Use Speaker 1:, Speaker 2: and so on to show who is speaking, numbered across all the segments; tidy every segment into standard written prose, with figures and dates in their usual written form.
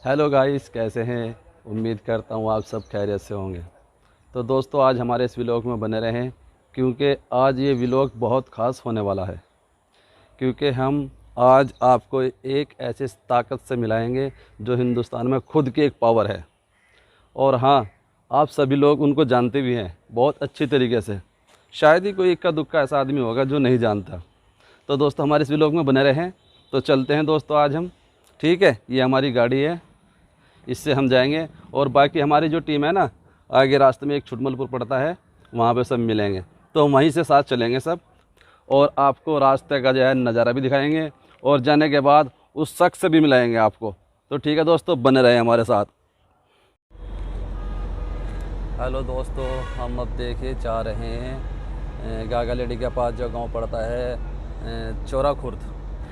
Speaker 1: Hello guys, कैसे हैं। उम्मीद करता हूँ आप सब खैरियत से होंगे। तो दोस्तों, आज हमारे इस व्लॉग में बने रहें क्योंकि आज ये व्लॉग बहुत ख़ास होने वाला है। क्योंकि हम आज आपको एक ऐसे ताकत से मिलाएंगे जो हिंदुस्तान में खुद की एक पावर है। और हाँ, आप सभी लोग उनको जानते भी हैं बहुत अच्छी तरीके से। शायद ही कोई इक्का दुक्का ऐसा आदमी होगा जो नहीं जानता। तो दोस्तों, हमारे इस व्लॉग में बने रहें। तो चलते हैं दोस्तों आज हम। ठीक है, ये हमारी गाड़ी है, इससे हम जाएंगे। और बाकी हमारी जो टीम है ना, आगे रास्ते में एक छुटमलपुर पड़ता है, वहाँ पे सब मिलेंगे। तो हम वहीं से साथ चलेंगे सब, और आपको रास्ते का जो है नज़ारा भी दिखाएंगे, और जाने के बाद उस शख्स से भी मिलाएंगे आपको। तो ठीक है दोस्तों, बने रहे हमारे साथ। हेलो दोस्तों, हम अब देखिए जा रहे हैं गागा लेडी के पास जो गांव पड़ता है चौरा खुर्द,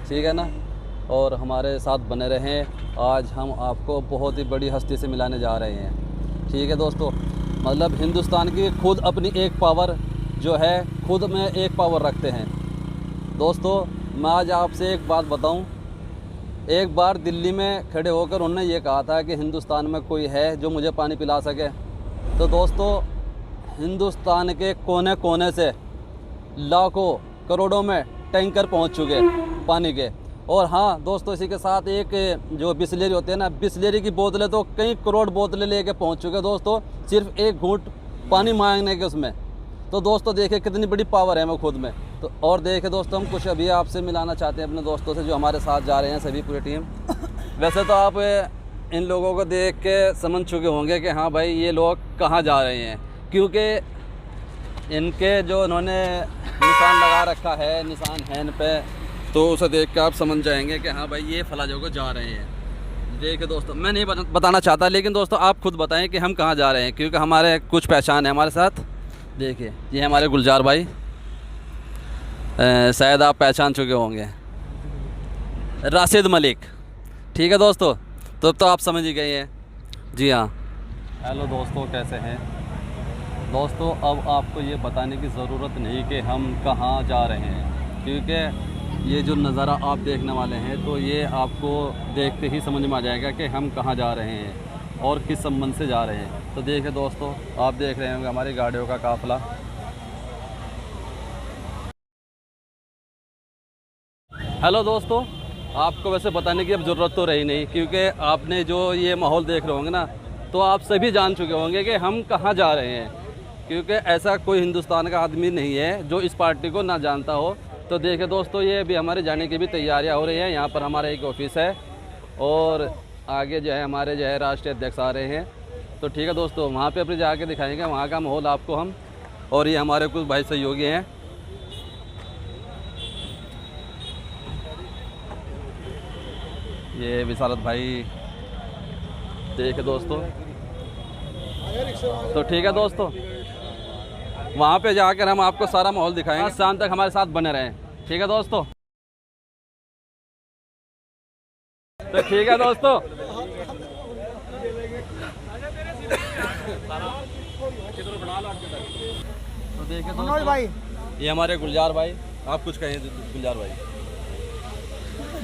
Speaker 1: ठीक है ना। और हमारे साथ बने रहें। आज हम आपको बहुत ही बड़ी हस्ती से मिलाने जा रहे हैं, ठीक है दोस्तों। मतलब हिंदुस्तान की खुद अपनी एक पावर जो है, खुद में एक पावर रखते हैं दोस्तों। मैं आज आपसे एक बात बताऊं। एक बार दिल्ली में खड़े होकर उन्होंने ये कहा था कि हिंदुस्तान में कोई है जो मुझे पानी पिला सके। तो दोस्तों, हिंदुस्तान के कोने कोने से लाखों करोड़ों में टैंकर पहुंच चुके पानी के। और हाँ दोस्तों, इसी के साथ एक जो बिसलेरी होते हैं ना, बिसलेरी की बोतलें तो कई करोड़ बोतलें लेके पहुंच चुके दोस्तों, सिर्फ एक घूंट पानी मांगने के उसमें। तो दोस्तों देखिए कितनी बड़ी पावर है मैं खुद में। तो और देखिए दोस्तों, हम कुछ अभी आपसे मिलाना चाहते हैं अपने दोस्तों से जो हमारे साथ जा रहे हैं, सभी पूरी टीम। वैसे तो आप इन लोगों को देख के समझ चुके होंगे कि हाँ भाई, ये लोग कहाँ जा रहे हैं, क्योंकि इनके जो इन्होंने निशान लगा रखा है, निशान है इन पे, तो उसे देख के आप समझ जाएंगे कि हाँ भाई, ये फला जगह जा रहे हैं। देखिए दोस्तों, मैं नहीं बताना चाहता, लेकिन दोस्तों आप खुद बताएं कि हम कहाँ जा रहे हैं, क्योंकि हमारे कुछ पहचान है हमारे साथ। देखिए, ये हमारे गुलजार भाई, शायद आप पहचान चुके होंगे, राशिद मलिक, ठीक है दोस्तों। तो आप समझ ही गए हैं। जी हाँ। हेलो दोस्तों, कैसे हैं दोस्तों। अब आपको ये बताने की ज़रूरत नहीं कि हम कहाँ जा रहे हैं, क्योंकि ये जो नज़ारा आप देखने वाले हैं, तो ये आपको देखते ही समझ में आ जाएगा कि हम कहाँ जा रहे हैं और किस संबंध से जा रहे हैं। तो देखिए दोस्तों, आप देख रहे होंगे हमारी गाड़ियों का काफ़िला। हेलो दोस्तों, आपको वैसे बताने की अब ज़रूरत तो रही नहीं, क्योंकि आपने जो ये माहौल देख रहे होंगे ना, तो आप सभी जान चुके होंगे कि हम कहाँ जा रहे हैं। क्योंकि ऐसा कोई हिंदुस्तान का आदमी नहीं है जो इस पार्टी को ना जानता हो। तो देखिए दोस्तों, ये अभी हमारे जाने की भी तैयारियां हो रही हैं। यहाँ पर हमारा एक ऑफिस है, और आगे जो है हमारे जो है राष्ट्रीय अध्यक्ष आ रहे हैं। तो ठीक है दोस्तों, वहाँ पे अपने जाके दिखाएंगे वहाँ का माहौल आपको हम। और ये हमारे कुछ भाई सहयोगी हैं। ये विशारद भाई, देखिए दोस्तों। तो ठीक है दोस्तों, वहाँ पे जाकर हम आपको सारा माहौल दिखाएंगे। शाम तक हमारे साथ बने रहें, ठीक है दोस्तों। तो ठीक है दोस्तों। तो देखिए दोस्तों, भाई ये हमारे गुलजार भाई। आप कुछ कहें गुलजार भाई।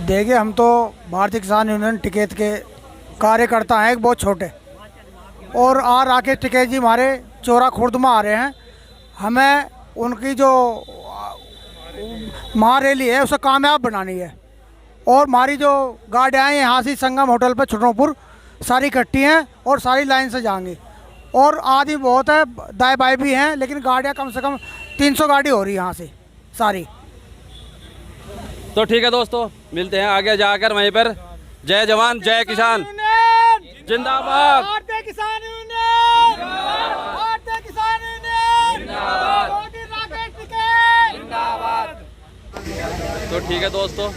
Speaker 2: देखिए, हम तो भारतीय किसान यूनियन टिकैत के कार्यकर्ता हैं, एक बहुत छोटे। और राकेश टिकैत जी हमारे चौरा खुर्द में आ रहे हैं। हमें उनकी जो महारैली है उसे कामयाब बनानी है। और हमारी जो गाड़ियाँ हैं यहाँ से संगम होटल पर छुटनपुर सारी इकट्ठी हैं और सारी लाइन से जाएंगी। और आदमी बहुत है, दाएँ बाएँ भी हैं, लेकिन गाड़ियाँ कम से कम 300 गाड़ी हो रही है यहाँ से सारी।
Speaker 1: तो ठीक है दोस्तों, मिलते हैं आगे जाकर वहीं पर। जय जवान जय किसान जिंदाबाद।
Speaker 2: भारतीय किसान यूनियन भारतीय किसान यूनियन जिंदाबाद।
Speaker 1: तो ठीक है दोस्तों,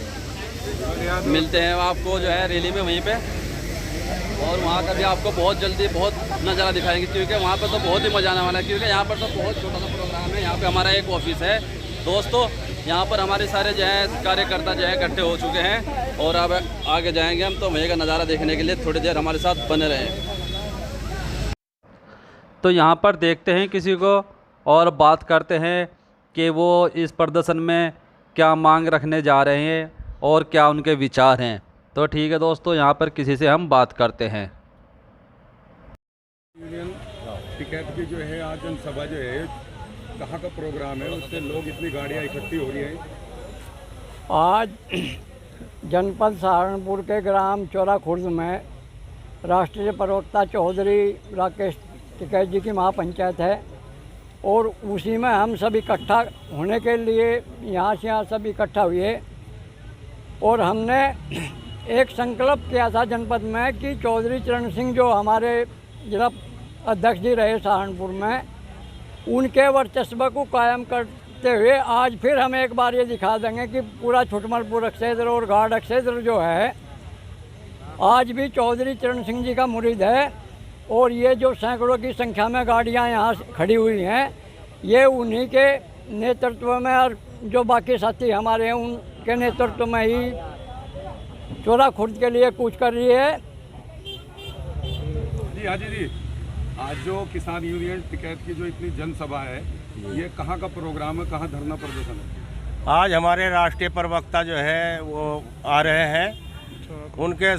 Speaker 1: मिलते हैं आपको जो है रैली में वहीं पे। और वहाँ का भी आपको बहुत जल्दी बहुत नज़ारा दिखाएंगे, क्योंकि वहाँ पर तो बहुत ही मज़ा आने वाला है। क्योंकि यहाँ पर तो बहुत छोटा सा प्रोग्राम है। यहाँ पे हमारा एक ऑफिस है दोस्तों। यहाँ पर हमारे सारे जो है कार्यकर्ता जो है इकट्ठे हो चुके हैं, और अब आगे जाएंगे हम। तो वहीं का नज़ारा देखने के लिए थोड़ी देर हमारे साथ बने रहें। तो यहाँ पर देखते हैं किसी को और बात करते हैं कि वो इस प्रदर्शन में क्या मांग रखने जा रहे हैं और क्या उनके विचार हैं। तो ठीक है दोस्तों, यहाँ पर किसी से हम बात करते हैं।
Speaker 3: यूनियन टिकैत की जो है आज जनसभा जो है कहाँ का प्रोग्राम है, उससे लोग इतनी गाड़ियाँ इकट्ठी हो रही हैं?
Speaker 4: आज जनपद सहारनपुर के ग्राम चौरा खुर्द में राष्ट्रीय प्रवक्ता चौधरी राकेश टिकैत जी की महापंचायत है और उसी में हम सब इकट्ठा होने के लिए यहाँ से यहाँ सब इकट्ठा हुए और हमने एक संकल्प किया था जनपद में कि चौधरी चरण सिंह जो हमारे जिला अध्यक्ष जी रहे सहारनपुर में, उनके वर्चस्व को कायम करते हुए आज फिर हम एक बार ये दिखा देंगे कि पूरा छुटमलपुर क्षेत्र और गाढ़ क्षेत्र जो है आज भी चौधरी चरण सिंह जी का मुरीद है। और ये जो सैकड़ों की संख्या में गाड़ियाँ यहाँ खड़ी हुई हैं, ये उन्हीं के नेतृत्व में और जो बाकी साथी हमारे हैं उनके नेतृत्व में ही चौरा खुर्द के लिए कूच कर रही है।
Speaker 3: जी हाजी जी, आज जो किसान यूनियन टिकैत की जो इतनी जनसभा है, ये कहाँ का प्रोग्राम है, कहाँ धरना प्रदर्शन है?
Speaker 5: आज हमारे राष्ट्रीय प्रवक्ता जो है वो आ रहे हैं उनके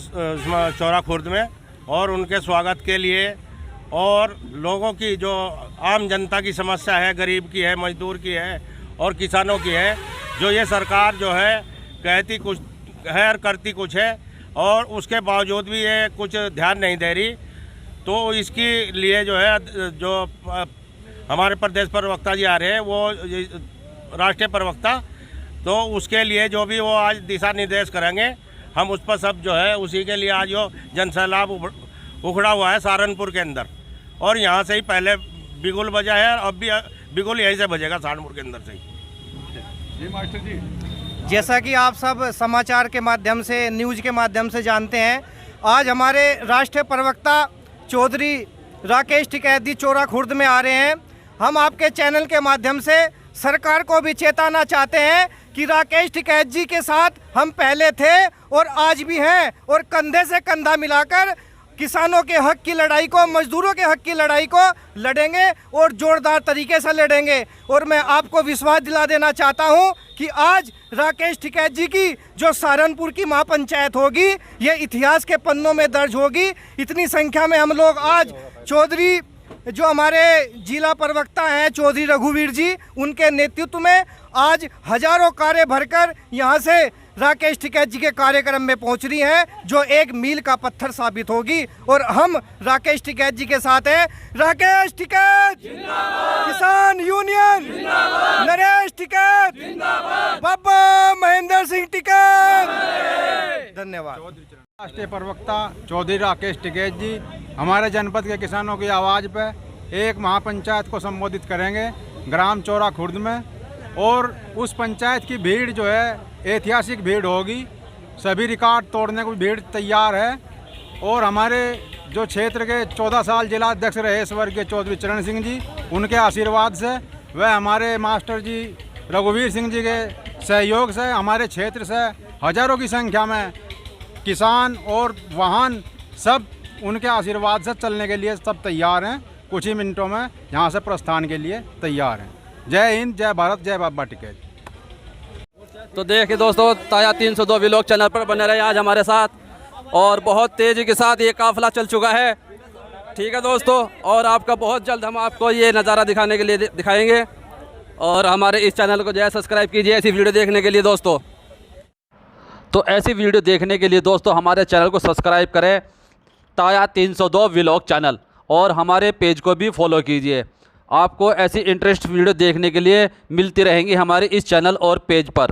Speaker 5: चौरा खुर्द में, और उनके स्वागत के लिए और लोगों की जो आम जनता की समस्या है, गरीब की है, मजदूर की है और किसानों की है, जो ये सरकार जो है कहती कुछ है और करती कुछ है और उसके बावजूद भी ये कुछ ध्यान नहीं दे रही, तो इसके लिए जो है जो हमारे प्रदेश प्रवक्ता जी आ रहे हैं वो राष्ट्रीय प्रवक्ता, तो उसके लिए जो भी वो आज दिशा निर्देश करेंगे हम उस पर सब जो है उसी के लिए आज वो जनसैलाब उखड़ा हुआ है सहारनपुर के अंदर, और यहाँ से ही पहले बिगुल बजा है और अब भी बिगुल यहीं से बजेगा सहारनपुर के अंदर से ही।
Speaker 3: जी मास्टर जी,
Speaker 6: जैसा कि आप सब समाचार के माध्यम से, न्यूज़ के माध्यम से जानते हैं, आज हमारे राष्ट्रीय प्रवक्ता चौधरी राकेश टिकैत जी चौरा खुर्द में आ रहे हैं। हम आपके चैनल के माध्यम से सरकार को भी चेताना चाहते हैं कि राकेश टिकैत जी के साथ हम पहले थे और आज भी हैं, और कंधे से कंधा मिलाकर किसानों के हक की लड़ाई को, मजदूरों के हक की लड़ाई को लड़ेंगे और जोरदार तरीके से लड़ेंगे। और मैं आपको विश्वास दिला देना चाहता हूं कि आज राकेश टिकैत जी की जो सहारनपुर की महापंचायत होगी, ये इतिहास के पन्नों में दर्ज होगी। इतनी संख्या में हम लोग आज चौधरी जो हमारे जिला प्रवक्ता हैं चौधरी रघुवीर जी, उनके नेतृत्व में आज हजारों कारें भरकर यहाँ से राकेश टिकैत जी के कार्यक्रम में पहुँच रही हैं, जो एक मील का पत्थर साबित होगी। और हम राकेश टिकैत जी के साथ हैं। राकेश टिकैत किसान यूनियन, नरेश टिकैत, बाबा महेंद्र सिंह टिकैत। धन्यवाद।
Speaker 7: राष्ट्रीय प्रवक्ता चौधरी राकेश टिकैत जी हमारे जनपद के किसानों की आवाज़ पर एक महापंचायत को संबोधित करेंगे ग्राम चौरा खुर्द में, और उस पंचायत की भीड़ जो है ऐतिहासिक भीड़ होगी। सभी रिकॉर्ड तोड़ने को भीड़ तैयार है। और हमारे जो क्षेत्र के 14 साल जिला अध्यक्ष रहे स्वर्गीय चौधरी चरण सिंह जी, उनके आशीर्वाद से वह हमारे मास्टर जी रघुवीर सिंह जी के सहयोग से हमारे क्षेत्र से हजारों की संख्या में किसान और वाहन सब उनके आशीर्वाद से चलने के लिए सब तैयार हैं। कुछ ही मिनटों में यहाँ से प्रस्थान के लिए तैयार हैं। जय हिंद, जय भारत, जय बाबा टिकैत।
Speaker 1: तो देखिए दोस्तों, ताया 302 व्लॉग चैनल पर बने रहे आज हमारे साथ, और बहुत तेज़ी के साथ ये काफिला चल चुका है। ठीक है दोस्तों, और आपका बहुत जल्द हम आपको ये नज़ारा दिखाने के लिए दिखाएंगे, और हमारे इस चैनल को जो है सब्सक्राइब कीजिए ऐसी वीडियो देखने के लिए दोस्तों। तो ऐसी वीडियो देखने के लिए दोस्तों हमारे चैनल को सब्सक्राइब करें, ताया 302 व्लॉग चैनल, और हमारे पेज को भी फॉलो कीजिए। आपको ऐसी इंटरेस्ट वीडियो देखने के लिए मिलती रहेंगी हमारे इस चैनल और पेज पर।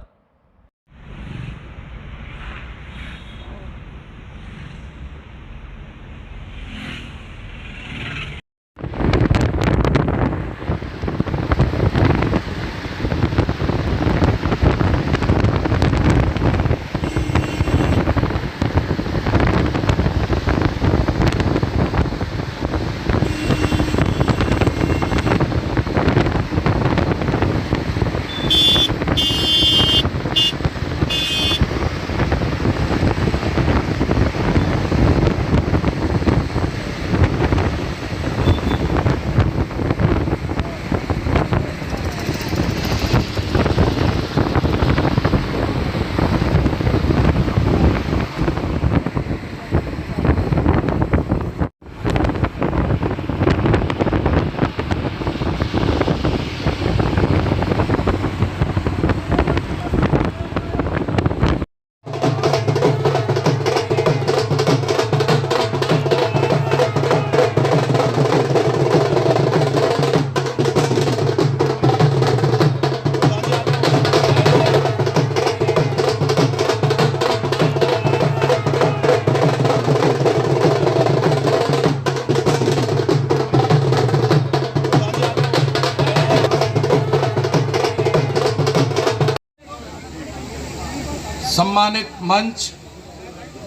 Speaker 8: सम्मानित मंच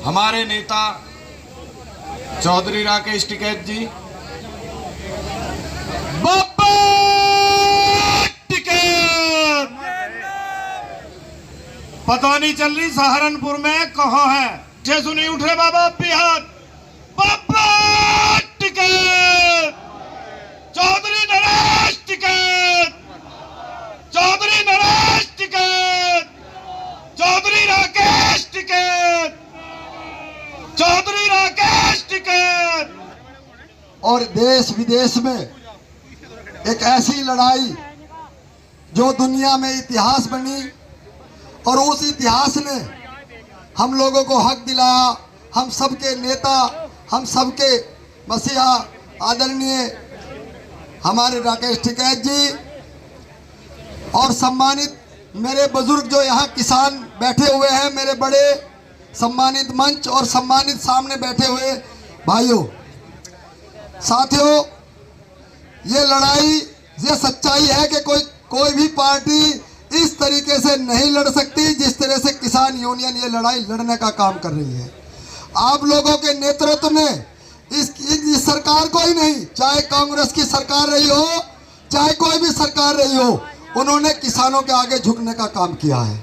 Speaker 8: हमारे नेता चौधरी राकेश टिकैत जी। बाबा टिकैत पता नहीं चल रही सहारनपुर में कहाँ है, जैसे नहीं उठ रहे बाबा बिहार। बाबा टिकैत, चौधरी नरेश टिकैत, चौधरी नरेश टिकैत, चौधरी राकेश टिकैत, चौधरी राकेश टिकैत।
Speaker 9: और देश विदेश में एक ऐसी लड़ाई जो दुनिया में इतिहास बनी और उस इतिहास ने हम लोगों को हक दिलाया। हम सबके नेता, हम सबके मसीहा आदरणीय हमारे राकेश टिकैत जी और सम्मानित मेरे बुजुर्ग जो यहाँ किसान बैठे हुए हैं, मेरे बड़े सम्मानित मंच और सम्मानित सामने बैठे हुए भाइयों, साथियों, ये लड़ाई, ये सच्चाई है कि कोई भी पार्टी इस तरीके से नहीं लड़ सकती जिस तरह से किसान यूनियन ये लड़ाई लड़ने का काम कर रही है। आप लोगों के नेतृत्व में इस सरकार को ही नहीं, चाहे कांग्रेस की सरकार रही हो, चाहे कोई भी सरकार रही हो, उन्होंने किसानों के आगे झुकने का काम किया है।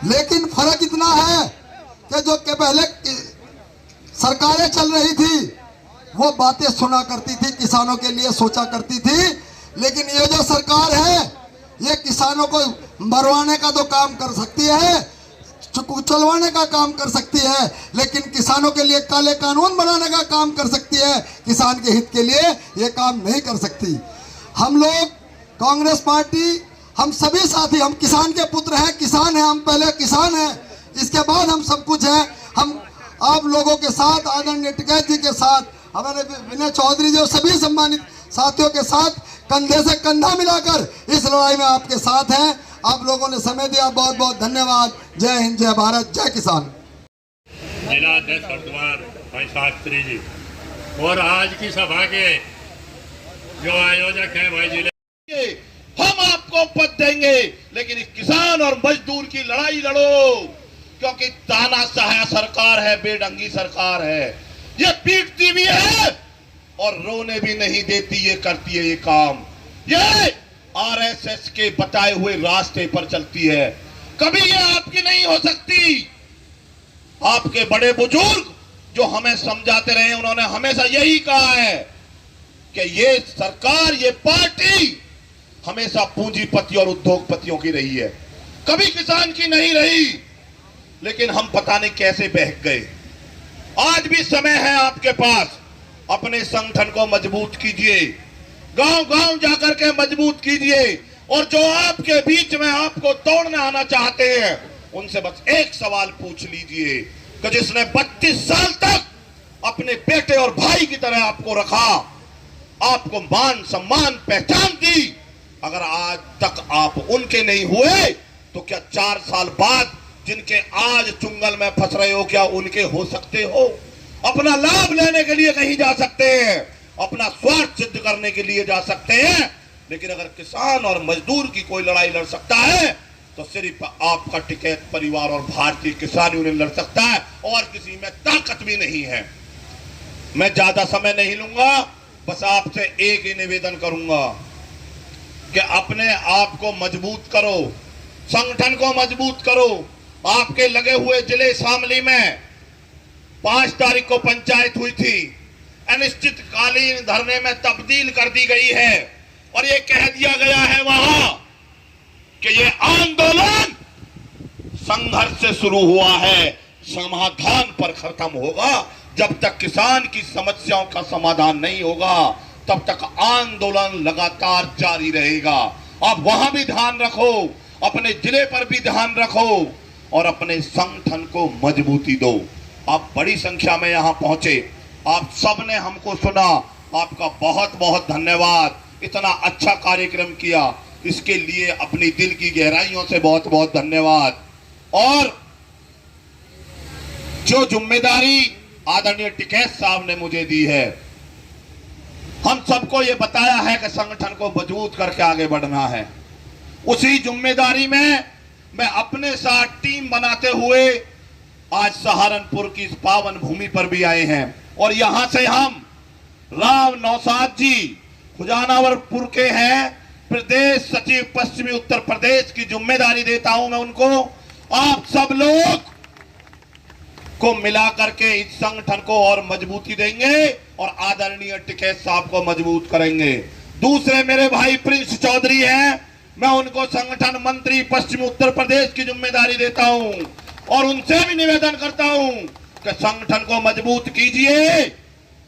Speaker 9: लेकिन फर्क इतना है कि जो के पहले सरकारें चल रही थी वो बातें सुना करती थी, किसानों के लिए सोचा करती थी, लेकिन ये जो सरकार है ये किसानों को मरवाने का तो काम कर सकती है, चलवाने का काम कर सकती है, लेकिन किसानों के लिए काले कानून बनाने का काम कर सकती है, किसान के हित के लिए ये काम नहीं कर सकती। हम लोग कांग्रेस पार्टी, हम सभी साथी, हम किसान के पुत्र हैं, किसान हैं, हम पहले किसान हैं, इसके बाद हम सब कुछ हैं। हम आप लोगों के साथ, आदरणीय टिकैत जी के साथ, हमारे विनय चौधरी जो सभी सम्मानित साथियों के साथ कंधे से कंधा मिलाकर इस लड़ाई में आपके साथ हैं। आप लोगों ने समय दिया, बहुत बहुत धन्यवाद। जय हिंद, जय भारत, जय किसान।
Speaker 10: जिला अध्यक्ष हरिद्वार भाई शास्त्री जी और आज की सभा के जो आयोजक हैं भाई जिले,
Speaker 8: हम आपको पद देंगे, लेकिन किसान और मजदूर की लड़ाई लड़ो, क्योंकि तानाशाह सरकार है, बेढंगी सरकार है, ये पीटती भी है और रोने भी नहीं देती, ये करती है ये काम, ये आरएसएस के बताए हुए रास्ते पर चलती है। कभी ये आपकी नहीं हो सकती। आपके बड़े बुजुर्ग जो हमें समझाते रहे, उन्होंने हमेशा यही कहा है कि ये सरकार, ये पार्टी हमेशा पूंजीपति और उद्योगपतियों की रही है, कभी किसान की नहीं रही। लेकिन हम पता नहीं कैसे बहक गए। आज भी समय है आपके पास, अपने संगठन को मजबूत कीजिए, गांव गांव जाकर के मजबूत कीजिए, और जो आपके बीच में आपको तोड़ने आना चाहते हैं उनसे बस एक सवाल पूछ लीजिए कि जिसने 32 साल तक अपने बेटे और भाई की तरह आपको रखा, आपको मान सम्मान पहचान दी, अगर आज तक आप उनके नहीं हुए तो क्या 4 साल बाद जिनके आज चुंगल में फंस रहे हो, क्या उनके हो सकते हो? अपना लाभ लेने के लिए कहीं जा सकते हैं, अपना स्वार्थ सिद्ध करने के लिए जा सकते हैं, लेकिन अगर किसान और मजदूर की कोई लड़ाई लड़ सकता है तो सिर्फ आपका टिकैत परिवार और भारतीय किसान यूनियन लड़ सकता है, और किसी में ताकत भी नहीं है। मैं ज्यादा समय नहीं लूंगा, बस आपसे एक ही निवेदन करूंगा कि अपने आप को मजबूत करो, संगठन को मजबूत करो। आपके लगे हुए जिले शामली में 5 तारीख को पंचायत हुई थी, अनिश्चितकालीन धरने में तब्दील कर दी गई है, और ये कह दिया गया है वहां कि ये आंदोलन संघर्ष से शुरू हुआ है, समाधान पर खत्म होगा। जब तक किसान की समस्याओं का समाधान नहीं होगा तब तक आंदोलन लगातार जारी रहेगा। आप वहां भी ध्यान रखो, अपने जिले पर भी ध्यान रखो और अपने संगठन को मजबूती दो। आप बड़ी संख्या में यहां पहुंचे, आप सब ने हमको सुना, आपका बहुत बहुत धन्यवाद। इतना अच्छा कार्यक्रम किया, इसके लिए अपनी दिल की गहराइयों से बहुत बहुत धन्यवाद। और जो जिम्मेदारी आदरणीय टिकैत साहब ने मुझे दी है, हम सबको ये बताया है कि संगठन को मजबूत करके आगे बढ़ना है। उसी जिम्मेदारी में मैं अपने साथ टीम बनाते हुए आज सहारनपुर की इस पावन भूमि पर भी आए हैं और यहां से हम राव नौसाद जी खुजानावरपुर के हैं, प्रदेश सचिव पश्चिमी उत्तर प्रदेश की जिम्मेदारी देता हूं मैं उनको। आप सब लोग को मिला करके इस संगठन को और मजबूती देंगे और आदरणीय टिकैत साहब को मजबूत करेंगे। दूसरे मेरे भाई प्रिंस चौधरी हैं, मैं उनको संगठन मंत्री पश्चिमी उत्तर प्रदेश की जिम्मेदारी देता हूं और उनसे भी निवेदन करता हूं कि संगठन को मजबूत कीजिए।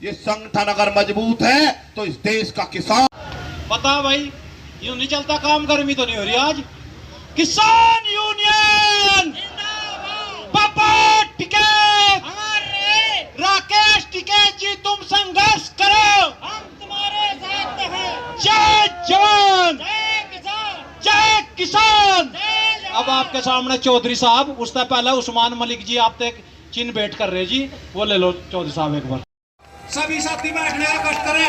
Speaker 8: ये संगठन अगर मजबूत है तो इस देश का किसान
Speaker 11: पता भाई यूं नहीं चलता काम, गर्मी तो नहीं हो रही आज। किसान यूनियन पापा टिकैत, राकेश टिकैत जी तुम संघर्ष करो, हम तुम्हारे साथ हैं। जय जवान, जय किसान। अब आपके सामने चौधरी साहब, उससे पहले उस्मान मलिक जी आप तक चिन्ह भेंट कर रहे जी, वो ले लो चौधरी साहब एक बार। सभी साथी बैठने का कष्ट करें।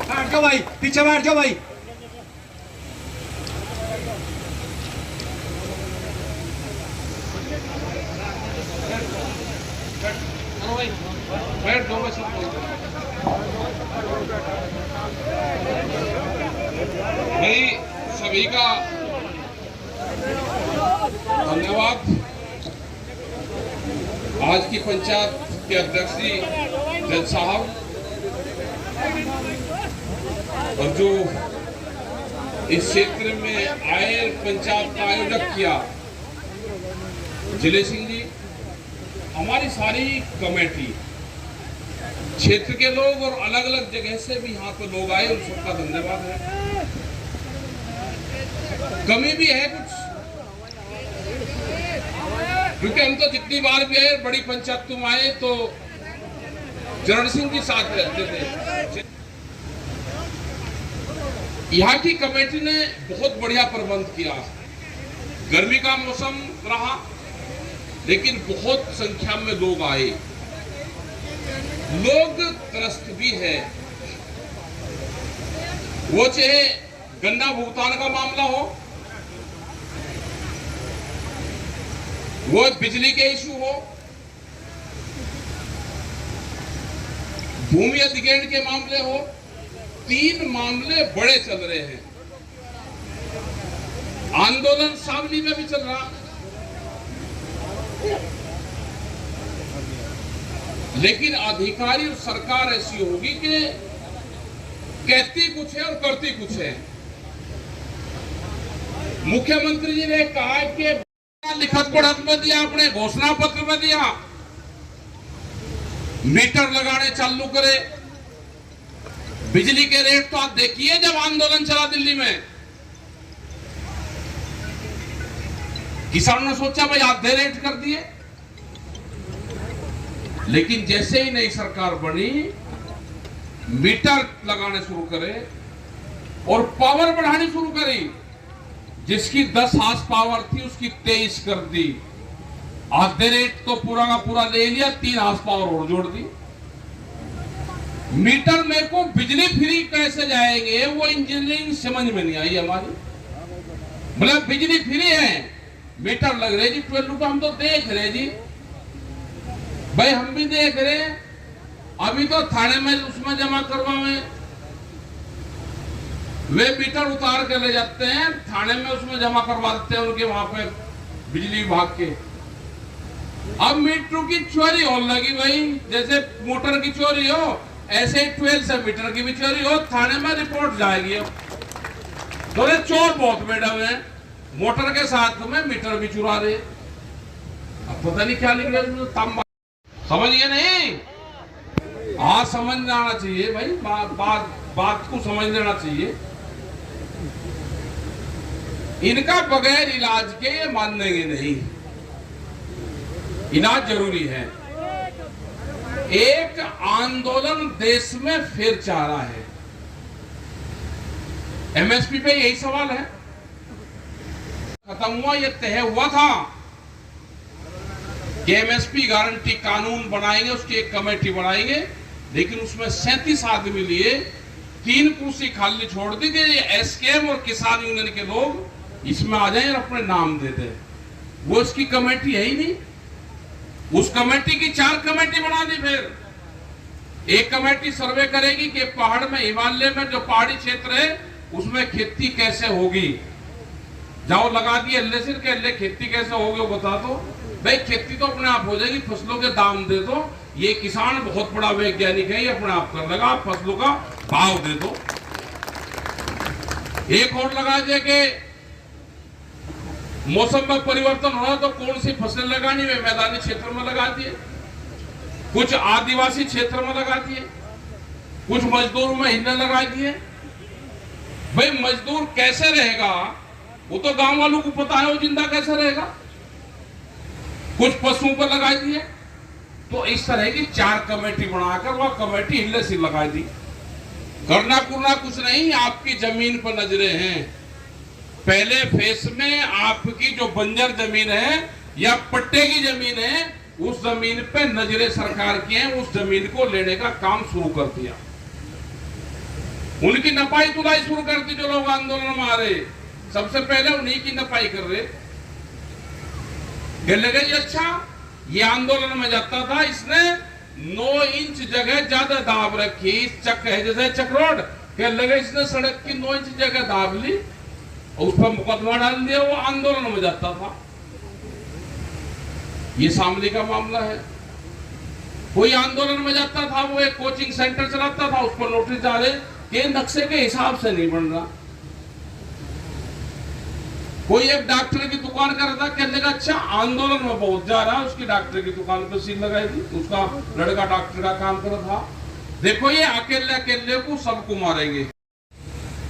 Speaker 11: बैठ जाओ भाई, पीछे बैठ जाओ भाई। बैठ दो
Speaker 3: भाई, सभी का धन्यवाद। आज की पंचायत के अध्यक्ष जी जज साहब और जो इस क्षेत्र में आए पंचायत का आयोजक किया जिले सिंह जी, हमारी सारी कमेटी, क्षेत्र के लोग और अलग अलग जगह से भी यहाँ पे लोग आए, उन सबका धन्यवाद है। कमी भी है कुछ, क्योंकि हम तो जितनी बार भी आए, बड़ी पंचायत तुम आए तो चरण सिंह जी साथ रहते थे। यहाँ की कमेटी ने बहुत बढ़िया प्रबंध किया। गर्मी का मौसम रहा लेकिन बहुत संख्या में लोग आए, लोग त्रस्त भी है। वो चाहे गन्ना भुगतान का मामला हो, वो बिजली के इशू हो, भूमि अधिग्रहण के मामले हो, 3 मामले बड़े चल रहे हैं। आंदोलन शामली में भी चल रहा, लेकिन अधिकारी और सरकार ऐसी होगी कि कहती कुछ है और करती कुछ है। मुख्यमंत्री जी ने कहा कि लिखत पढ़त में दिया, अपने घोषणा पत्र में दिया, मीटर लगाने चालू करे। बिजली के रेट तो आप देखिए, जब आंदोलन चला दिल्ली में किसानों ने सोचा भाई आधे रेट कर दिए, लेकिन जैसे ही नई सरकार बनी, मीटर लगाने शुरू करे और पावर बढ़ानी शुरू करी। जिसकी 10 हार्स पावर थी उसकी 23 कर दी, आधे रेट तो पूरा का पूरा ले लिया, 3 हार्स पावर और जोड़ दी। मीटर में को बिजली फ्री कैसे जाएंगे, वो इंजीनियरिंग समझ में नहीं आई हमारी। मतलब बिजली फ्री है, मीटर लग रहे जी 12 रुपए, हम तो देख रहे जी भाई, हम भी देख रहे हैं। अभी तो थाने में उसमें जमा करवाए, वे मीटर उतार के ले जाते हैं थाने में, उसमें जमा करवा देते हैं उनके वहां पे बिजली विभाग के। अब मीटरों की चोरी होने लगी भाई, जैसे मोटर की चोरी हो ऐसे ही 12 से मीटर की भी चोरी हो, थाने में रिपोर्ट जाएगी। तो चोर बहुत बैठे हुए हैं, मोटर के साथ में मीटर भी चुरा रहे। अब पता नहीं क्या लिख रहे, समझ गए नहीं? हाँ, समझ आना चाहिए भाई, बात को समझ लेना चाहिए। इनका बगैर इलाज के ये मानेंगे नहीं, इलाज जरूरी है। एक आंदोलन देश में फिर चाह रहा है। एमएसपी पे यही सवाल है, खत्म हुआ, ये तय हुआ था कि एमएसपी गारंटी कानून बनाएंगे, उसकी एक कमेटी बनाएंगे, लेकिन उसमें 37 आदमी लिए, 3 कुर्सी खाली छोड़ दी कि एसकेएम और किसान यूनियन के लोग इसमें आ जाएं और अपने नाम दे दें। वो उसकी कमेटी है ही नहीं। उस कमेटी की 4 कमेटी बना दी। फिर एक कमेटी सर्वे करेगी कि पहाड़ में, हिमालय में जो पहाड़ी क्षेत्र है उसमें खेती कैसे होगी। जाओ लगा दिए अल्ले सिर के, अल्ले खेती कैसे होगी वो बता दो। भाई खेती तो अपने आप हो जाएगी, फसलों के दाम दे दो। ये किसान बहुत बड़ा वैज्ञानिक है, ये अपने आप कर लगा, फसलों का भाव दे दो। एक और लगा दिया कि मौसम में परिवर्तन हो रहा तो कौन सी फसल लगानी है, मैदानी क्षेत्र में लगा दिए, कुछ आदिवासी क्षेत्र में लगा दिए, कुछ मजदूर में हिन्ने लगा दिए। भाई मजदूर कैसे रहेगा वो तो गांव वालों को पता है, वो जिंदा कैसे रहेगा। कुछ पशुओं पर लगा दिए। तो इस तरह की 4 कमेटी बनाकर वह कमेटी हिले से लगा दी। करना कुरना कुछ नहीं, आपकी जमीन पर नजरें हैं। पहले फेस में आपकी जो बंजर जमीन है या पट्टे की जमीन है, उस जमीन पे नजरें सरकार की हैं, उस जमीन को लेने का काम शुरू कर दिया। उनकी नपाई तुलाई शुरू कर दी। जो लोग आंदोलन में आ रहे सबसे पहले उन्हीं की नपाई कर रहे। कहने लगे अच्छा ये आंदोलन में जाता था, इसने 9 इंच जगह ज्यादा दाब रखी। चक है जैसे चक रोड, कहने लगे इसने सड़क की 9 इंच जगह दाब ली और उस पर मुकदमा डाल दिया। वो आंदोलन में जाता था। ये शामली का मामला है। कोई आंदोलन में जाता था, वो एक कोचिंग सेंटर चलाता था, उस पर नोटिस डाले कि नक्शे के हिसाब से नहीं बन रहा। कोई एक डॉक्टर की दुकान कर रहा था, कहने लगा अच्छा आंदोलन में बहुत जा रहा है, उसकी डॉक्टर की दुकान पर सील लगाई थी। उसका लड़का डॉक्टर का काम कर रहा था। देखो ये अकेले अकेले को सबको मारेंगे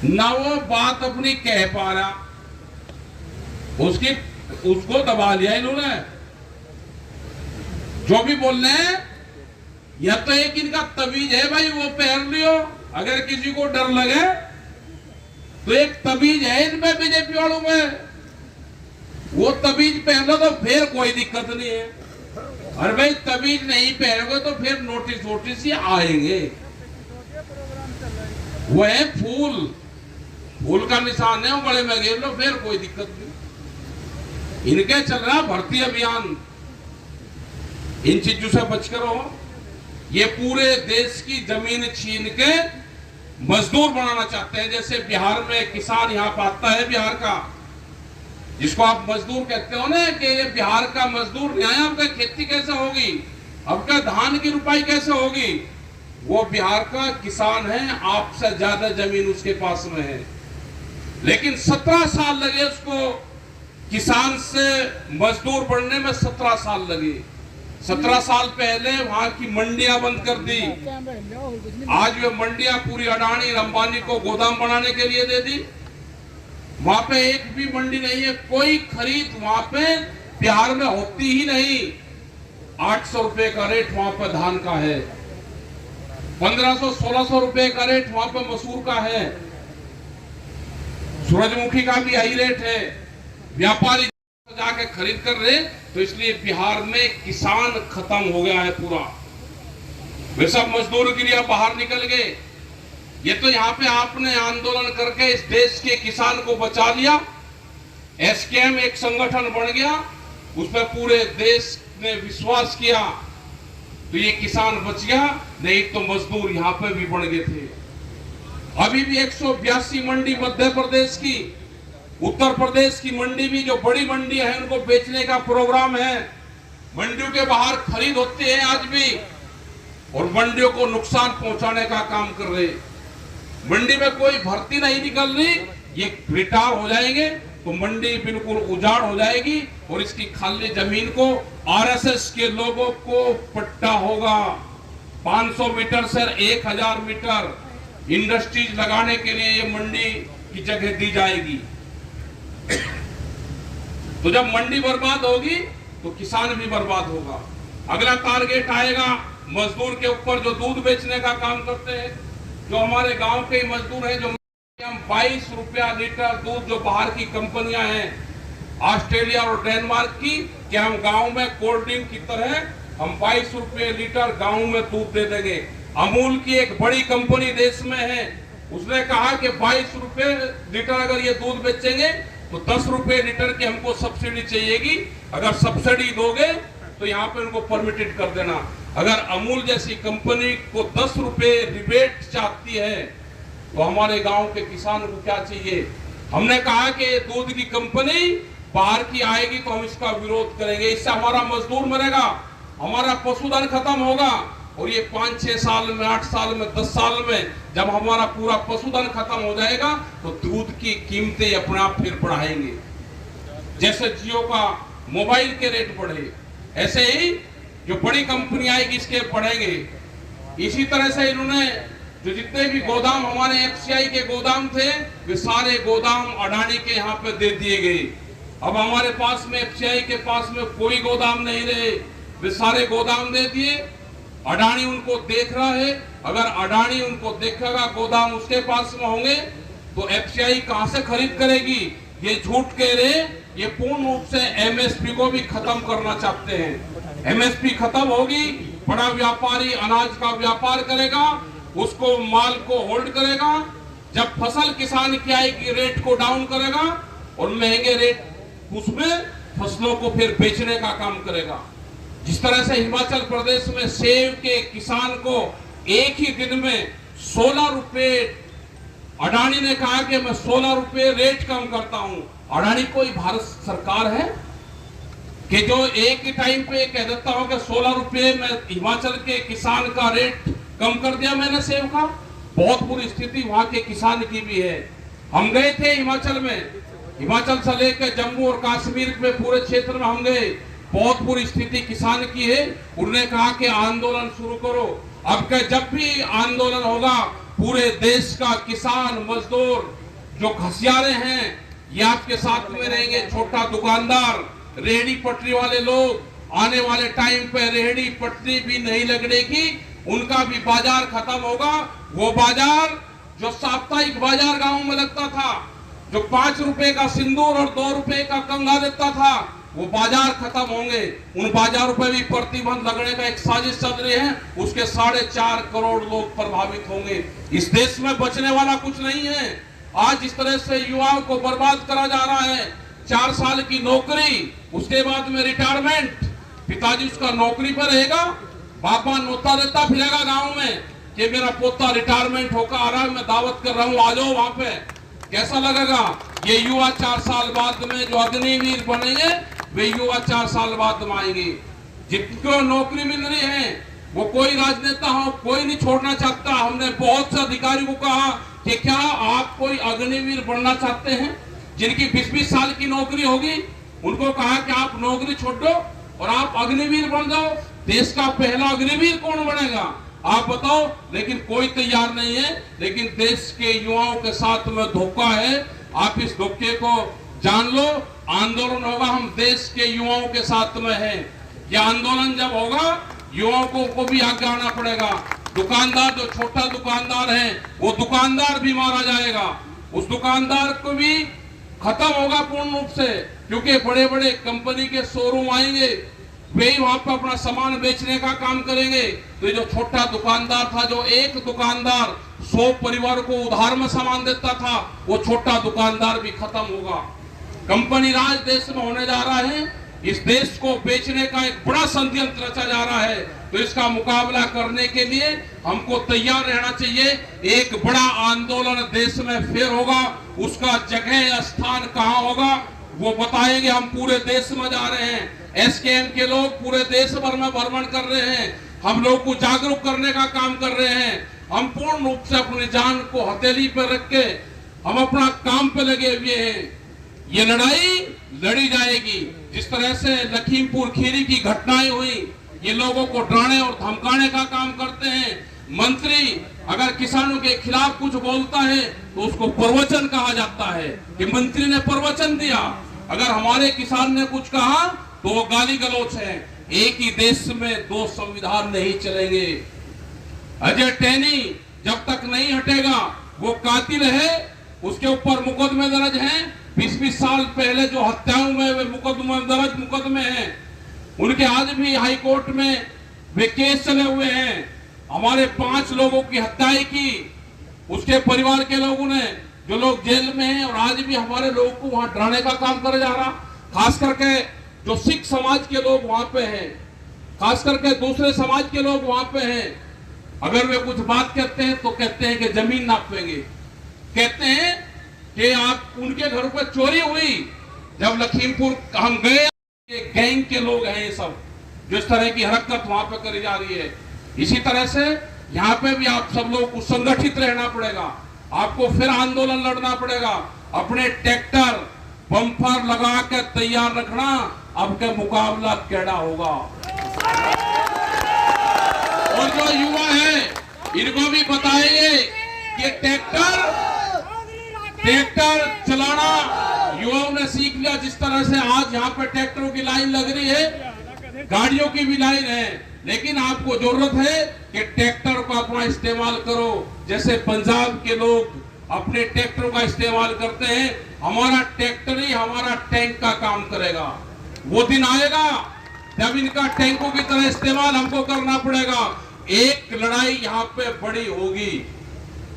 Speaker 3: ना, वो बात अपनी कह पा रहा, उसको दबा लिया इन्होंने। जो भी बोल रहे हैं या तो एक इनका तवीज है भाई, वो पहन लियो। अगर किसी को डर लगे तो एक तवीज है इनमें, बीजेपी वालों में, वो तवीज पहन लो तो फिर कोई दिक्कत नहीं है। और भाई तवीज नहीं पहनोगे तो फिर नोटिस ही आएंगे। वो है फूल का निशान है, वो बड़े में घेर लो फिर कोई दिक्कत नहीं। इनके चल रहा भर्ती अभियान, इन चीजों से बच कर हो। ये पूरे देश की जमीन छीन के मजदूर बनाना चाहते हैं। जैसे बिहार में किसान यहाँ पर आता है, बिहार का जिसको आप मजदूर कहते हो ना, कि ये बिहार का मजदूर यहाँ आपका खेती कैसे होगी, आपका धान की रुपाई कैसे होगी। वो बिहार का किसान है, आपसे ज्यादा जमीन उसके पास में है, लेकिन 17 साल लगे उसको किसान से मजदूर बनने में। 17 साल लगे। 17 साल पहले वहां की मंडियां बंद कर दी। आज वे मंडियां पूरी अडानी अंबानी को गोदाम बनाने के लिए दे दी। वहां पे एक भी मंडी नहीं है, कोई खरीद वहां पे बिहार में होती ही नहीं। 800 रुपए का रेट वहां पर धान का है, 1500-1600 रुपए का रेट वहां पर मसूर का है, सूरजमुखी का भी यही रेट है। व्यापारी जाके खरीद कर रहे, तो इसलिए बिहार में किसान खत्म हो गया है पूरा। वे सब मजदूर के लिए बाहर निकल गए। ये तो यहाँ पे आपने आंदोलन करके इस देश के किसान को बचा लिया। एसकेएम एक संगठन बन गया, उस पर पूरे देश ने विश्वास किया, तो ये किसान बच गया। नहीं तो मजदूर यहाँ पे भी बढ़ गए थे। अभी भी 182 मंडी मध्य प्रदेश की, उत्तर प्रदेश की मंडी भी जो बड़ी मंडी है उनको बेचने का प्रोग्राम है। मंडियों के बाहर खरीद होती है आज भी, और मंडियों को नुकसान पहुंचाने का काम कर रहे। मंडी में कोई भर्ती नहीं निकल रही, ये रिटायर हो जाएंगे तो मंडी बिल्कुल उजाड़ हो जाएगी, और इसकी खाली जमीन को आरएसएस के लोगों को पट्टा होगा। 500 मीटर से 1000 मीटर इंडस्ट्रीज लगाने के लिए ये मंडी की जगह दी जाएगी। तो जब मंडी बर्बाद होगी तो किसान भी बर्बाद होगा। अगला टारगेट आएगा मजदूर के ऊपर जो दूध बेचने का काम करते हैं। जो हमारे गांव के मजदूर हैं, जो हम 22 रुपया लीटर दूध, जो बाहर की कंपनियां हैं ऑस्ट्रेलिया और डेनमार्क की, कि हम गांव में कोल्ड ड्रिंक की तरह हम 22 रुपये लीटर गांव में दूध दे देंगे। अमूल की एक बड़ी कंपनी देश में है, उसने कहा कि 22 रुपये लीटर अगर ये दूध बेचेंगे तो 10 रुपए लीटर की हमको सब्सिडी चाहिएगी। अगर सब्सिडी दोगे तो यहाँ पे उनको परमिटेड कर देना। अगर अमूल जैसी कंपनी को 10 रुपए रिबेट चाहती है तो हमारे गांव के किसान को क्या चाहिए? हमने कहा कि ये दूध की कंपनी बाहर की आएगी तो हम इसका विरोध करेंगे। इससे हमारा मजदूर मरेगा, हमारा पशुधन खत्म होगा, और ये 5-6 साल में, 8 साल में, 10 साल में जब हमारा पूरा पशुधन खत्म हो जाएगा तो दूध की कीमतें अपने आप फिर बढ़ाएंगे। जैसे जियो का मोबाइल के रेट बढ़े, ऐसे ही जो बड़ी कंपनी आएगी इसके बढ़ेंगे। इसी तरह से इन्होंने जो जितने भी गोदाम हमारे एफसीआई के गोदाम थे वे सारे गोदाम अडानी के यहाँ पे दे दिए गए। अब हमारे पास में एफसीआई के पास में कोई गोदाम नहीं रहे, वे सारे गोदाम दे दिए। अडानी उनको देख रहा है, अगर अडानी उनको देखेगा गोदाम उसके पास में होंगे तो एफसीआई कहां से खरीद करेगी? ये झूठ कह रहे, ये पूर्ण रूप से एमएसपी को भी खत्म करना चाहते हैं। एमएसपी खत्म होगी, बड़ा व्यापारी अनाज का व्यापार करेगा, उसको माल को होल्ड करेगा। जब फसल किसान की आएगी रेट को डाउन करेगा और महंगे रेट उसमें फसलों को फिर बेचने का काम करेगा। जिस तरह से हिमाचल प्रदेश में सेब के किसान को एक ही दिन में 16 रुपए, अडानी ने कहा कि मैं 16 रुपए रेट कम करता हूं। अडानी कोई भारत सरकार है कि जो एक ही टाइम पे कह देता हूं कि 16 रुपए में हिमाचल के किसान का रेट कम कर दिया मैंने सेब का? बहुत बुरी स्थिति वहां के किसान की भी है। हम गए थे हिमाचल में, हिमाचल से लेकर जम्मू और कश्मीर में पूरे क्षेत्र में हम गए, बहुत बुरी स्थिति किसान की है। उन्होंने कहा कि आंदोलन शुरू करो। अब के जब भी आंदोलन होगा पूरे देश का किसान मजदूर जो घसियारे हैं ये आपके साथ में रहेंगे। छोटा दुकानदार, रेहड़ी पटरी वाले लोग आने वाले टाइम पे रेहड़ी पटरी भी नहीं लगने की, उनका भी बाजार खत्म होगा। वो बाजार जो साप्ताहिक बाजार गांव में लगता था, जो 5 रुपए का सिंदूर और 2 रुपए का कंगा देता था, वो बाजार खत्म होंगे। उन बाजारों पर भी प्रतिबंध लगने का एक साजिश चल रही है, उसके 4.5 करोड़ लोग प्रभावित होंगे। इस देश में बचने वाला कुछ नहीं है। आज इस तरह से युवाओं को बर्बाद करा जा रहा है। 4 साल की नौकरी, उसके बाद में रिटायरमेंट, पिताजी उसका नौकरी पर रहेगा, बापा नोता देता फिरेगा गाँव में कि मेरा पोता रिटायरमेंट होकर आ रहा है, मैं दावत कर रहा हूँ, आ जाओ वहां पे। कैसा लगेगा? ये युवा 4 साल बाद में जो अग्निवीर बनेंगे वे युवा 4 साल बाद में आएंगे। जिनको नौकरी मिल रही है वो कोई राजनेता हो, कोई नहीं छोड़ना चाहता। हमने बहुत से अधिकारियों को कहा कि क्या आप कोई अग्निवीर बनना चाहते हैं? जिनकी 20-20 साल की नौकरी होगी उनको कहा कि आप नौकरी छोड़ दो और आप अग्निवीर बन जाओ। देश का पहला अग्निवीर कौन बनेगा आप बताओ? लेकिन कोई तैयार नहीं है। लेकिन देश के युवाओं के साथ में धोखा है। आप इस धोखे को जान लो। आंदोलन होगा, हम देश के युवाओं के साथ में हैं। यह आंदोलन जब होगा युवाओं को भी आगे आना पड़ेगा। दुकानदार, जो छोटा दुकानदार है वो दुकानदार भी मारा जाएगा, उस दुकानदार को भी खत्म होगा पूर्ण रूप से, क्योंकि बड़े बड़े कंपनी के शोरूम आएंगे, वे ही वहां पर अपना सामान बेचने का काम करेंगे। तो जो छोटा दुकानदार था, जो एक दुकानदार 100 परिवार को उधार में सामान देता था, वो छोटा दुकानदार भी खत्म होगा। कंपनी राज देश में होने जा रहा है। इस देश को बेचने का एक बड़ा षड्यंत्र रचा जा रहा है। तो इसका मुकाबला करने के लिए हमको तैयार रहना चाहिए। एक बड़ा आंदोलन देश में फिर होगा, उसका जगह स्थान कहाँ होगा वो बताएंगे। हम पूरे देश में जा रहे हैं, एसकेएम के लोग पूरे देश भर में भ्रमण कर रहे हैं, हम लोग को जागरूक करने का काम कर रहे हैं। हम पूर्ण रूप से अपनी जान को हथेली पर रख के हम अपना काम पे लगे हुए हैं। ये लड़ाई लड़ी जाएगी। जिस तरह से लखीमपुर खीरी की घटनाएं हुई, ये लोगों को डराने और धमकाने का काम करते हैं। मंत्री अगर किसानों के खिलाफ कुछ बोलता है तो उसको प्रवचन कहा जाता है कि मंत्री ने प्रवचन दिया। अगर हमारे किसान ने कुछ कहा तो वो गाली गलौच है। एक ही देश में 2 संविधान नहीं चलेंगे। अजय टैनी जब तक नहीं हटेगा वो कातिल है, उसके ऊपर मुकदमे दर्ज हैं। 20-20 साल पहले जो हत्याओं में वे मुकदमे हैं, उनके आज भी हाई कोर्ट में वे केस चले हुए हैं। हमारे 5 लोगों की हत्याएं की, उसके परिवार के लोगों ने जो लोग जेल में हैं, और आज भी हमारे लोगों को वहां डराने का काम करा जा रहा। खास करके जो सिख समाज के लोग वहां पे हैं, खास करके दूसरे समाज के लोग वहां पे हैं, अगर वे कुछ बात कहते हैं तो कहते हैं कि जमीन नापेंगे, कहते हैं कि आप उनके घरों पर चोरी हुई। जब लखीमपुर हम गए, गैंग के लोग हैं ये सब, जो इस तरह की हरकत वहां पे करी जा रही है। इसी तरह से यहाँ पे भी आप सब लोग को संगठित रहना पड़ेगा, आपको फिर आंदोलन लड़ना पड़ेगा। अपने ट्रैक्टर बम्पर लगा के तैयार रखना, अब का मुकाबला कैडा होगा। और जो युवा है इनको भी बताएंगे कि ट्रैक्टर चलाना युवाओं ने सीख लिया। जिस तरह से आज यहाँ पर ट्रैक्टरों की लाइन लग रही है, गाड़ियों की भी लाइन है, लेकिन आपको जरूरत है कि ट्रैक्टर का अपना इस्तेमाल करो। जैसे पंजाब के लोग अपने ट्रैक्टरों का इस्तेमाल करते हैं, हमारा ट्रैक्टर ही हमारा टैंक का काम करेगा। वो दिन आएगा जब इनका टैंकों की तरह इस्तेमाल हमको करना पड़ेगा। एक लड़ाई यहाँ पे बड़ी होगी,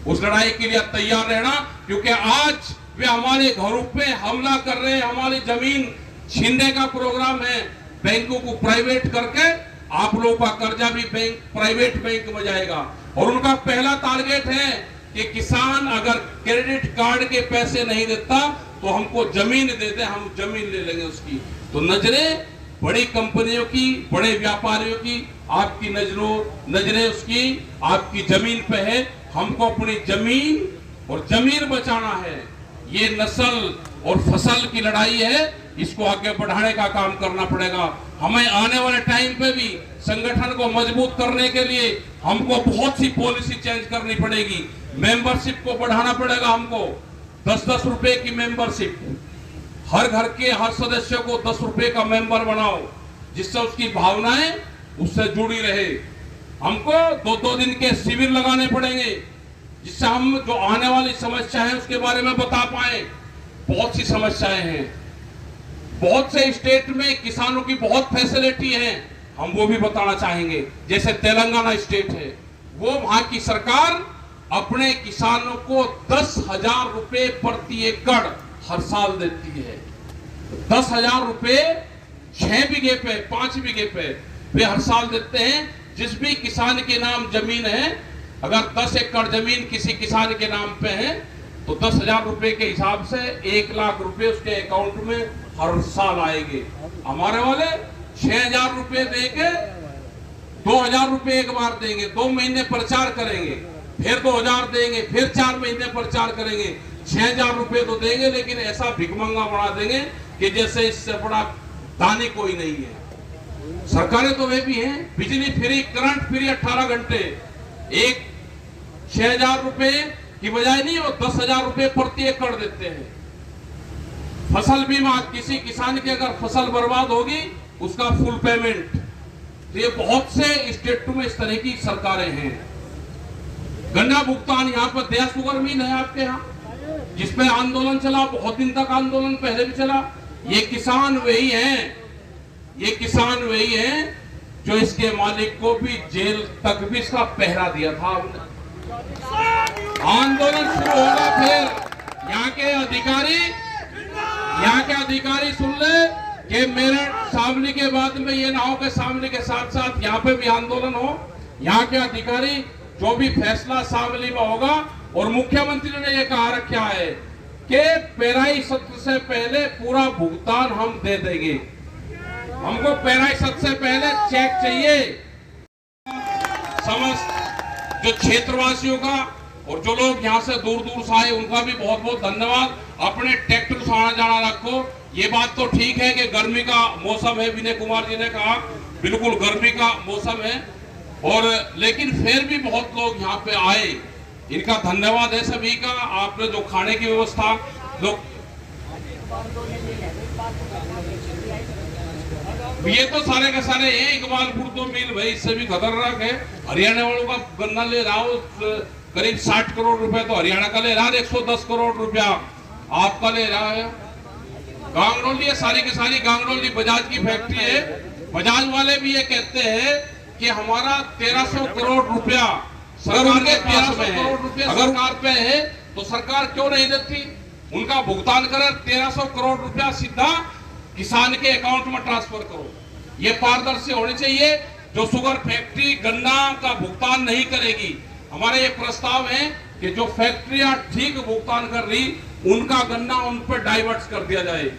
Speaker 3: उस लड़ाई के लिए तैयार रहना, क्योंकि आज वे हमारे घरों पे हमला कर रहे हैं, हमारी जमीन छीनने का प्रोग्राम है। बैंकों को प्राइवेट करके आप लोगों का कर्जा भी प्राइवेट बैंक में जाएगा। और उनका पहला टारगेट है कि किसान अगर क्रेडिट कार्ड के पैसे नहीं देता तो हमको जमीन दे दे, हम जमीन ले लेंगे उसकी। तो नजरें बड़ी कंपनियों की, बड़े व्यापारियों की, आपकी नजरें उसकी आपकी जमीन पे है। हमको अपनी जमीन और जमीन बचाना है। ये नस्ल और फसल की लड़ाई है, इसको आगे बढ़ाने का काम करना पड़ेगा। हमें आने वाले टाइम पे भी संगठन को मजबूत करने के लिए हमको बहुत सी पॉलिसी चेंज करनी पड़ेगी। मेंबरशिप को बढ़ाना पड़ेगा, हमको 10-10 रुपए की मेंबरशिप, हर घर के हर सदस्य को 10 रुपए का मेंबर बनाओ, जिससे उसकी भावनाएं उससे जुड़ी रहे। हमको 2-2 दिन के शिविर लगाने पड़ेंगे, जिससे हम जो आने वाली समस्या है उसके बारे में बता पाए। बहुत सी समस्याएं हैं, बहुत से स्टेट में किसानों की बहुत फैसिलिटी है, हम वो भी बताना चाहेंगे। जैसे तेलंगाना स्टेट है, वो वहां की सरकार अपने किसानों को 10,000 रुपए प्रति एकड़ हर साल देती है। 10,000 रुपए 6 बीघे पे, 5 बीघे पे वे हर साल देते हैं। जिस भी किसान के नाम जमीन है, अगर 10 एकड़ जमीन किसी किसान के नाम पे है तो 10,000 रुपए के हिसाब से 1 लाख रुपए उसके अकाउंट में हर साल आएंगे। हमारे वाले 6,000 रुपए देके 2,000 रुपए एक बार देंगे, 2 महीने प्रचार करेंगे, फिर 2,000 देंगे, फिर 4 महीने प्रचार करेंगे। 6,000 रुपए तो देंगे, लेकिन ऐसा भिखमंगा बना देंगे कि जैसे इससे बड़ा दानी कोई नहीं है। सरकारें तो वे भी हैं, बिजली फ्री, करंट फ्री 18 घंटे। एक 6,000 रुपए की बजाय नहीं, वो 10,000 रुपए प्रति एकड़ देते हैं। फसल बीमा, किसी किसान की अगर फसल बर्बाद होगी उसका फुल पेमेंट। तो ये बहुत से स्टेटों में इस तरह की सरकारें हैं। गन्ना भुगतान, यहाँ पर दया शुगर मिल है आपके यहाँ, जिसपे आंदोलन चला, बहुत दिन तक आंदोलन पहले भी चला। ये किसान वही हैं, ये किसान वही हैं जो इसके मालिक को भी जेल तक भी इसका पहरा दिया था हमने। आंदोलन शुरू होगा, फिर यहाँ के अधिकारी सुन ले कि मेरठ शामली के बाद में ये ना हो कि शामली के साथ साथ यहाँ पे भी आंदोलन हो। यहाँ के अधिकारी जो भी फैसला शामली में होगा, और मुख्यमंत्री ने ये कहा रखा है कि पेराई सत्र से पहले पूरा भुगतान हम दे देंगे। हमको पेराई सत्र से पहले चेक चाहिए। समस्त जो क्षेत्रवासियों का और जो लोग यहाँ से दूर दूर से आए उनका भी बहुत बहुत धन्यवाद। अपने ट्रैक्टर से आना जाना रखो। ये बात तो ठीक है कि गर्मी का मौसम है, विनय कुमार जी ने कहा बिल्कुल गर्मी का मौसम है, और लेकिन फिर भी बहुत लोग यहाँ पे आए, इनका धन्यवाद है सभी का। आपने जो खाने की व्यवस्था, लोग ये तो सारे के सारे हैं। इकबालपुर तो मिल भाई, इससे भी खतरनाक है। हरियाणा वालों का गन्ना ले रहा हो करीब 60 करोड़ रुपए, तो हरियाणा का ले रहा है 110 करोड़ रुपया आपका ले रहा है। गांगडोली है, सारी की सारी गांगडोली बजाज की फैक्ट्री है। बजाज वाले भी ये कहते हैं कि हमारा 1300 करोड़ रुपया सरकार के पास में है, अगर सरकार पे है तो सरकार क्यों नहीं देती? उनका भुगतान करे, 1300 करोड़ रुपया सीधा किसान के अकाउंट में ट्रांसफर करो। ये पारदर्शी होनी चाहिए। जो शुगर फैक्ट्री गन्ना का भुगतान नहीं करेगी, हमारा ये प्रस्ताव है कि जो फैक्ट्रियां ठीक भुगतान कर रही, उनका गन्ना उन पर डाइवर्ट कर दिया जाए।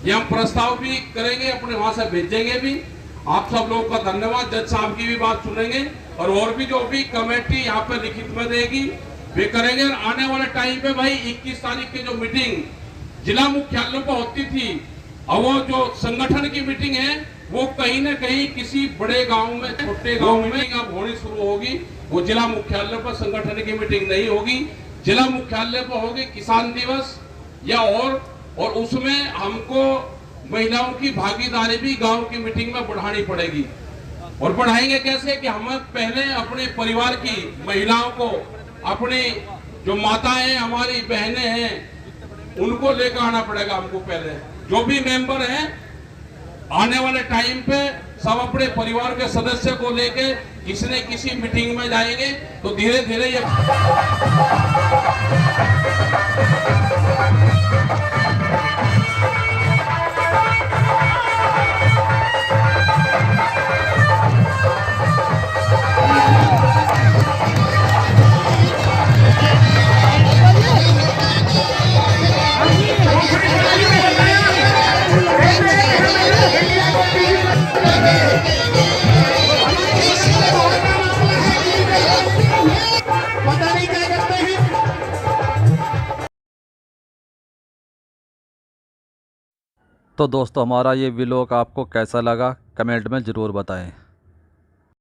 Speaker 3: ये हम प्रस्ताव भी करेंगे, अपने वहां से भेजेंगे भी। आप सब लोगों का धन्यवाद। जज साहब की भी बात सुनेंगे और भी जो भी कमेटी यहाँ पे लिखित में देगी वे करेंगे। आने वाले टाइम पे भाई 21 तारीख की जो मीटिंग जिला मुख्यालयों पर होती थी, और वो जो संगठन की मीटिंग है वो कहीं न कहीं किसी बड़े गांव में, छोटे गांव में अब होनी शुरू होगी। वो जिला मुख्यालय पर संगठन की मीटिंग नहीं होगी, जिला मुख्यालय पर होगी किसान दिवस या और उसमें हमको महिलाओं की भागीदारी भी गांव की मीटिंग में बढ़ानी पड़ेगी। और बढ़ाएंगे कैसे कि हमें पहले अपने परिवार की महिलाओं को, अपनी जो माताएं हमारी बहनें हैं, उनको लेकर आना पड़ेगा हमको। पहले जो भी मेंबर हैं आने वाले टाइम पे सब अपने परिवार के सदस्य को लेके किसी न किसी मीटिंग में जाएंगे, तो धीरे धीरे ये
Speaker 1: तो दोस्तों हमारा ये व्लॉग आपको कैसा लगा कमेंट में ज़रूर बताएं।